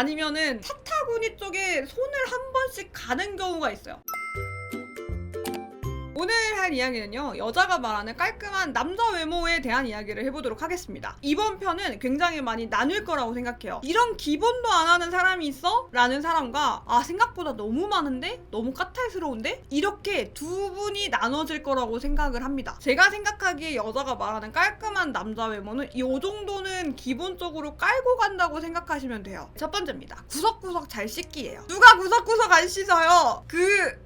아니면은 사타구니 쪽에 손을 한 번씩 가는 경우가 있어요. 오늘 할 이야기는요, 여자가 말하는 깔끔한 남자 외모에 대한 이야기를 해보도록 하겠습니다. 이번 편은 굉장히 많이 나뉠 거라고 생각해요. 이런 기본도 안 하는 사람이 있어? 라는 사람과 생각보다 너무 많은데? 너무 까탈스러운데? 이렇게 두 분이 나눠질 거라고 생각을 합니다. 제가 생각하기에 여자가 말하는 깔끔한 남자 외모는 이 정도는 기본적으로 깔고 간다고 생각하시면 돼요. 첫 번째입니다. 구석구석 잘 씻기예요. 누가 구석구석 안 씻어요?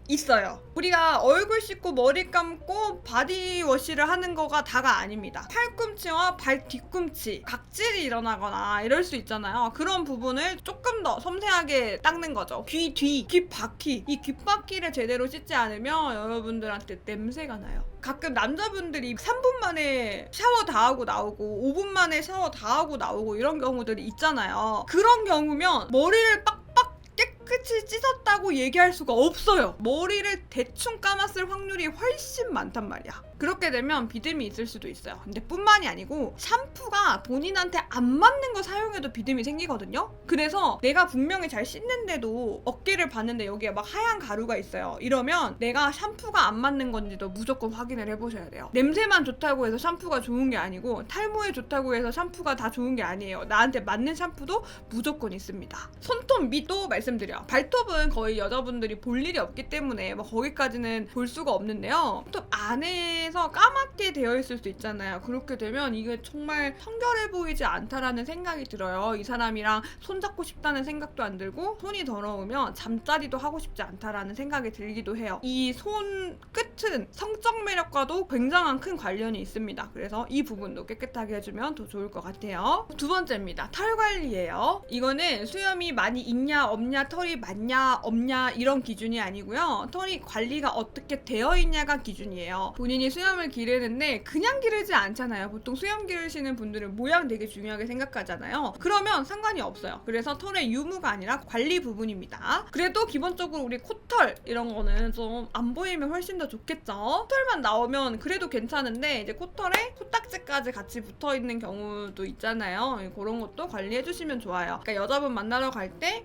있어요. 우리가 얼굴 씻고 머리 감고 바디워시를 하는 거가 다가 아닙니다. 팔꿈치와 발 뒤꿈치 각질이 일어나거나 이럴 수 있잖아요. 그런 부분을 조금 더 섬세하게 닦는 거죠. 귀 뒤, 귓바퀴. 이 귓바퀴를 제대로 씻지 않으면 여러분들한테 냄새가 나요. 가끔 남자분들이 3분 만에 샤워 다 하고 나오고 5분 만에 샤워 다 하고 나오고 이런 경우들이 있잖아요. 그런 경우면 머리를 빡빡 깨끗이 씻었다고 얘기할 수가 없어요. 머리를 대충 감았을 확률이 훨씬 많단 말이야. 그렇게 되면 비듬이 있을 수도 있어요. 근데 뿐만이 아니고 샴푸가 본인한테 안 맞는 거 사용해도 비듬이 생기거든요. 그래서 내가 분명히 잘 씻는데도 어깨를 봤는데 여기에 막 하얀 가루가 있어요. 이러면 내가 샴푸가 안 맞는 건지도 무조건 확인을 해보셔야 돼요. 냄새만 좋다고 해서 샴푸가 좋은 게 아니고 탈모에 좋다고 해서 샴푸가 다 좋은 게 아니에요. 나한테 맞는 샴푸도 무조건 있습니다. 손톱 밑도 말씀드려. 발톱은 거의 여자분들이 볼 일이 없기 때문에 뭐 거기까지는 볼 수가 없는데요. 손톱 안에서 까맣게 되어 있을 수 있잖아요. 그렇게 되면 이게 정말 청결해 보이지 않다라는 생각이 들어요. 이 사람이랑 손잡고 싶다는 생각도 안 들고 손이 더러우면 잠자리도 하고 싶지 않다라는 생각이 들기도 해요. 이 손 끝은 성적 매력과도 굉장한 큰 관련이 있습니다. 그래서 이 부분도 깨끗하게 해주면 더 좋을 것 같아요. 두 번째입니다. 털 관리예요. 이거는 수염이 많이 있냐 없냐, 털이 많냐 없냐 이런 기준이 아니고요. 털이 관리가 어떻게 되어 있냐가 기준이에요. 본인이 수염을 기르는데 그냥 기르지 않잖아요. 보통 수염 기르시는 분들은 모양 되게 중요하게 생각하잖아요. 그러면 상관이 없어요. 그래서 털의 유무가 아니라 관리 부분입니다. 그래도 기본적으로 우리 코털 이런 거는 좀 안 보이면 훨씬 더 좋겠죠. 털만 나오면 그래도 괜찮은데 이제 코털에 코딱지까지 같이 붙어 있는 경우도 있잖아요. 그런 것도 관리해 주시면 좋아요. 그러니까 여자분 만나러 갈 때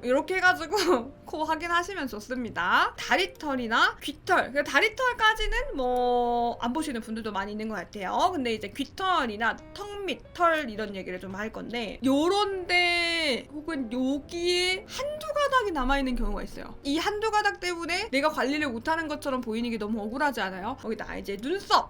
이렇게 해가지고 코 확인하시면 좋습니다. 다리털이나 귀털, 다리털까지는 뭐 안 보시는 분들도 많이 있는 것 같아요. 근데 이제 귀털이나 턱 밑, 털 이런 얘기를 좀 할 건데 요런데 혹은 여기에 한두 가닥이 남아있는 경우가 있어요. 이 한두 가닥 때문에 내가 관리를 못하는 것처럼 보이는 게 너무 억울하지 않아요? 거기다 이제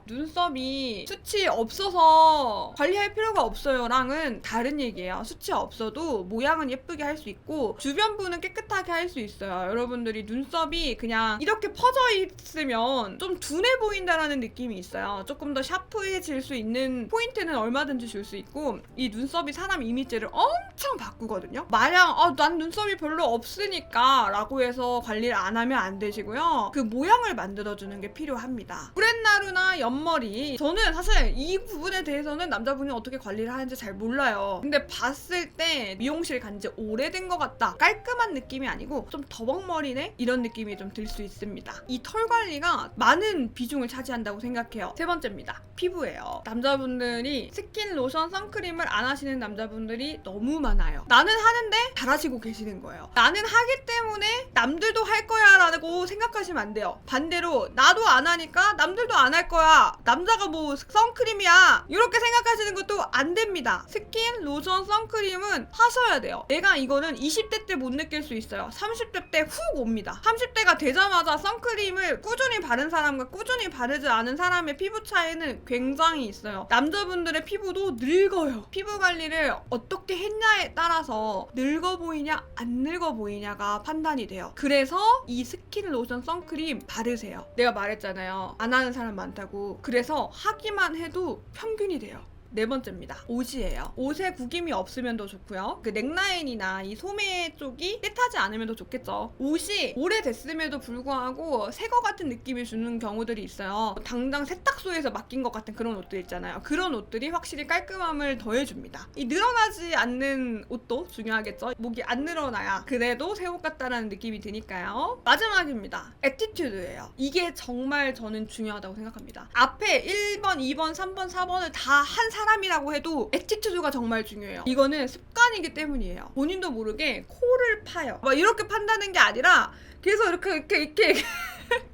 눈썹이 수치 없어서 관리할 필요가 없어요 랑은 다른 얘기예요. 수치 없어도 모양은 예쁘게 할 수 있고 주변부는 깨끗하게 할 수 있어요. 여러분들이 눈썹이 그냥 이렇게 퍼져 있으면 좀 둔해 보인다라는 느낌이 있어요. 조금 더 샤프해질 수 있는 포인트는 얼마든지 줄 수 있고 이 눈썹이 사람 이미지를 엄청 바꾸거든요. 마냥 난 눈썹이 별로 없으니까 라고 해서 관리를 안 하면 안 되시고요. 그 모양을 만들어주는 게 필요합니다. 브렛나루나 옆머리, 저는 사실 이 부분에 대해서는 남자분이 어떻게 관리를 하는지 잘 몰라요. 근데 봤을 때 미용실 간 지 오래된 것 같다, 깔끔한 느낌이 아니고 좀 더벅머리네? 이런 느낌이 좀 들 수 있습니다. 이 털 관리가 많은 비중을 차지한다고 생각해요. 세 번째입니다. 피부예요. 남자분들이 스킨, 로션, 선크림을 안 하시는 남자분들이 너무 많아요. 나는 하는데 잘하시고 계시는 거예요. 나는 하기 때문에 남들도 할 거야 라고 생각하시면 안 돼요. 반대로 나도 안 하니까 남들도 안 할 거야, 남자가 뭐 선크림이야, 이렇게 생각하시는 것도 안 됩니다. 스킨, 로션, 선크림은 하셔야 돼요. 내가 이거는 20대 때 못 느낄 수 있어요. 30대 때 훅 옵니다. 30대가 되자마자 선크림을 꾸준히 바른 사람과 꾸준히 바르지 않은 사람의 피부 차이는 굉장히 있어요. 남자분들의 피부도 늙어요. 피부 관리를 어떻게 했냐에 따라서 늙어 보이냐 안 늙어 보이냐가 판단이 돼요. 그래서 이 스킨, 로션, 선크림 바르세요. 내가 말했잖아요, 안 하는 사람 많다고. 그래서 하기만 해도 평균이 돼요. 네 번째입니다. 옷이에요. 옷에 구김이 없으면 더 좋고요. 그 넥라인이나 이 소매 쪽이 떼타지 않으면 더 좋겠죠. 옷이 오래됐음에도 불구하고 새거 같은 느낌을 주는 경우들이 있어요. 당장 세탁소에서 맡긴 것 같은 그런 옷들 있잖아요. 그런 옷들이 확실히 깔끔함을 더해줍니다. 이 늘어나지 않는 옷도 중요하겠죠. 목이 안 늘어나야 그래도 새 옷 같다라는 느낌이 드니까요. 마지막입니다. 애티튜드예요. 이게 정말 저는 중요하다고 생각합니다. 앞에 1번, 2번, 3번, 4번을 다 한 사람 사람이라고 해도 애티튜드가 정말 중요해요. 이거는 습관이기 때문이에요. 본인도 모르게 코를 파요. 막 이렇게 판다는 게 아니라 계속 이렇게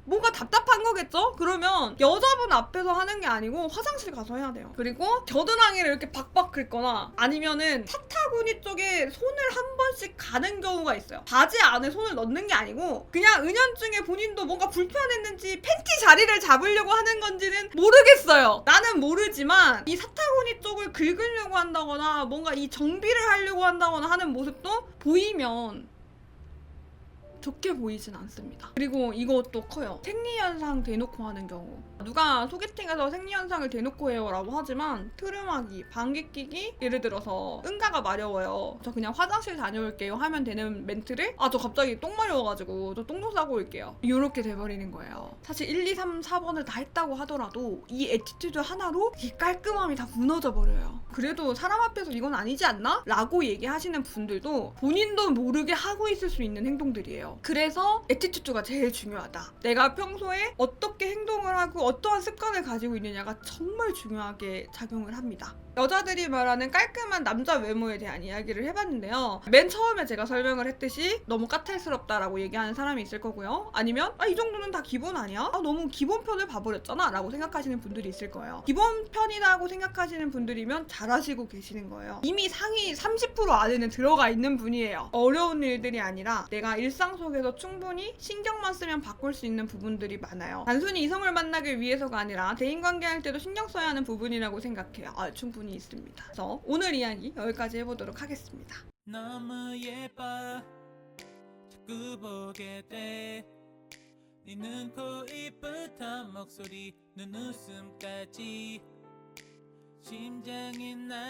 뭔가 답답한 거겠죠? 그러면 여자분 앞에서 하는 게 아니고 화장실 가서 해야 돼요. 그리고 겨드랑이를 이렇게 박박 긁거나 아니면은 타타구니 쪽에 손을 한 번씩 가는 경우가 있어요. 바지 안에 손을 넣는 게 아니고 그냥 은연중에 본인도 뭔가 불편했는지 팬티 자리를 잡으려고 하는 건지는 모르겠어요. 나는 모르지만 이 사타구니 쪽을 긁으려고 한다거나 뭔가 이 정비를 하려고 한다거나 하는 모습도 보이면 좋게 보이진 않습니다. 그리고 이것도 커요. 생리현상 대놓고 하는 경우. 누가 소개팅에서 생리현상을 대놓고 해요 라고 하지만 트름하기, 방귀 끼기, 예를 들어서 응가가 마려워요. 저 그냥 화장실 다녀올게요 하면 되는 멘트를 저 갑자기 똥 마려워가지고 저 똥 좀 싸고 올게요. 이렇게 돼버리는 거예요. 사실 1, 2, 3, 4번을 다 했다고 하더라도 이 애티튜드 하나로 이 깔끔함이 다 무너져 버려요. 그래도 사람 앞에서 이건 아니지 않나? 라고 얘기하시는 분들도 본인도 모르게 하고 있을 수 있는 행동들이에요. 그래서 애티튜드가 제일 중요하다. 내가 평소에 어떻게 행동을 하고 어떠한 습관을 가지고 있느냐가 정말 중요하게 작용을 합니다. 여자들이 말하는 깔끔한 남자 외모에 대한 이야기를 해봤는데요. 맨 처음에 제가 설명을 했듯이 너무 까탈스럽다라고 얘기하는 사람이 있을 거고요. 아니면 이 정도는 다 기본 아니야? 너무 기본편을 봐버렸잖아 라고 생각하시는 분들이 있을 거예요. 기본편이라고 생각하시는 분들이면 잘하시고 계시는 거예요. 이미 상위 30% 안에는 들어가 있는 분이에요. 어려운 일들이 아니라 내가 일상 속에서 충분히 신경만 쓰면 바꿀 수 있는 부분들이 많아요. 단순히 이성을 만나기 위해서가 아니라 대인관계 할 때도 신경 써야 하는 부분이라고 생각해요. 충분히 있습니다. 그래서 오늘 이야기 여기까지 해보도록 하겠습니다. 너무 예뻐 자꾸 보게 돼 네 눈, 코, 입부터 목소리, 눈웃음까지 심장이 나